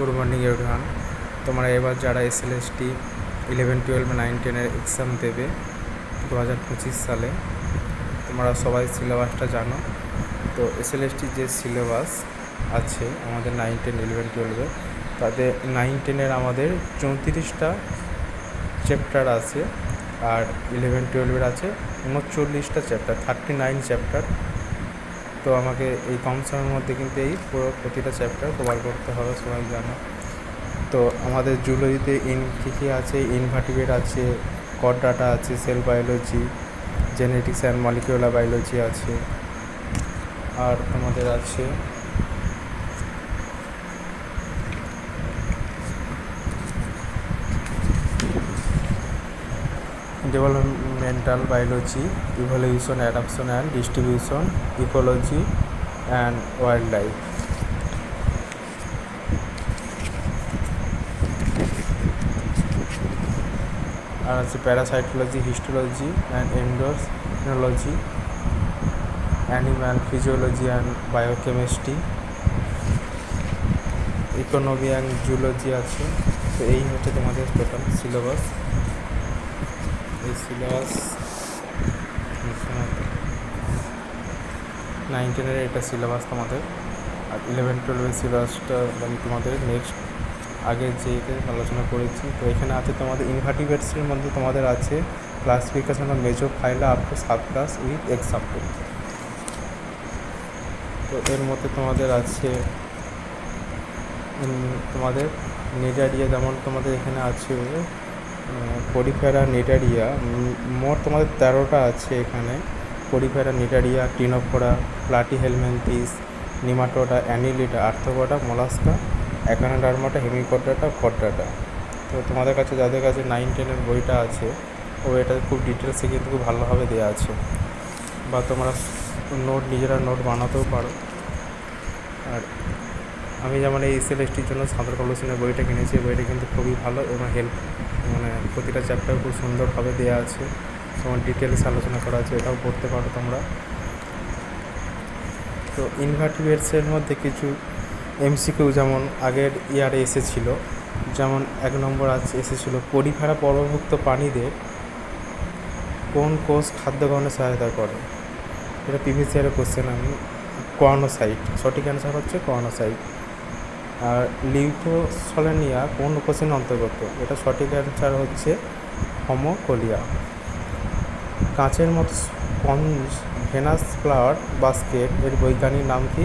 Good morning everyone. তোমরা এবার যারা এসএলএসটি 11, 12, 9, 10-এর এক্সাম দেবে 2025 সালে, তোমরা সবাই সিলেবাসটা জানো। তো এসএলএসটির যে সিলেবাস আছে আমাদের 9, 10, 11, 12-এ, তাতে 9, 10-এর আমাদের 34টা চ্যাপ্টার আছে, আর 11, 12-এর আছে 39টা চ্যাপ্টার, 39 চ্যাপ্টার। তো আমাকে এই কম সময়ের মধ্যে কিন্তু এই পুরো প্রতিটা চ্যাপ্টার কভার করতে হবে, সবাই জানো। তো আমাদের জুলজিতে কী আছে, ইনভার্টিব্রেট আছে, কড ডাটা আছে, cell biology, genetics and molecular biology আছে, আর আমাদের আছে developmental biology, evolution, adaptation and distribution, ecology and wildlife. আর আছে parasitology, histology and endocrinology, animal physiology and biochemistry, economy and zoology আছে। তো এই হচ্ছে তোমাদের টোটাল সিলেবাস। এই সিলেবাস 9, 10-এর এটা সিলেবাস তোমাদের, আর 11, 12-এর সিলেবাসটা আমি তোমাদের নেক্সট আগের যেইতে আলোচনা করেছি। তো এখানে আছে তোমাদের ইনভার্টিব্রেটসের মধ্যে তোমাদের আছে classification of major phyla up to subclass with example. তো এর মধ্যে তোমাদের আছে তোমাদের নিডারিয়া, যেমন তোমাদের এখানে আছে পরিফেরা, নিডারিয়া, মোট তোমাদের 13টা আছে এখানে। Porifera, Cnidaria, Ctenophora, Platyhelminthes, Nematoda, Annelida, Arthropoda, Mollusca, Echinodermata, Hemichordata, Chordata. তো তোমাদের কাছে যাদের কাছে 9, 10-এর বইটা আছে, ও এটা খুব ডিটেলসে কিন্তু খুব ভালোভাবে দেওয়া আছে, বা তোমরা নিজেরা নোট বানাতেও পারো। আর আমি যেমন এই এসএলএসটির জন্য সাঁতার কলসিনের বইটা কিনেছি, বইটা কিন্তু খুবই ভালো এবং প্রতিটা চ্যাপ্টার খুব সুন্দরভাবে দেওয়া আছে, তোমার ডিটেলস আলোচনা করা আছে, এটাও পড়তে পারো তোমরা। তো ইনভার্টিব্রেটসের মধ্যে কিছু এমসিকিউ যেমন আগের ইয়ারে এসেছিল, যেমন 1 নম্বর এসেছিলো পরিফেরা পর্বভুক্ত প্রাণীদের কোন কোষ খাদ্য গ্রহণে সহায়তা করে। এটা প্রিভিয়াস ইয়ারের কোশ্চেন। কোয়ানোসাইট, সঠিক অ্যান্সার হচ্ছে কোয়ানোসাইট। আর লিউকোসোলেনিয়া কোন কোষের অন্তর্গত, এটা সঠিক অ্যান্সার হচ্ছে হোমোকোলিয়া। কাঁচের মতো স্পঞ্জ ভেনাস ফ্লাওয়ার বাস্কেট এর বৈজ্ঞানিক নাম কি?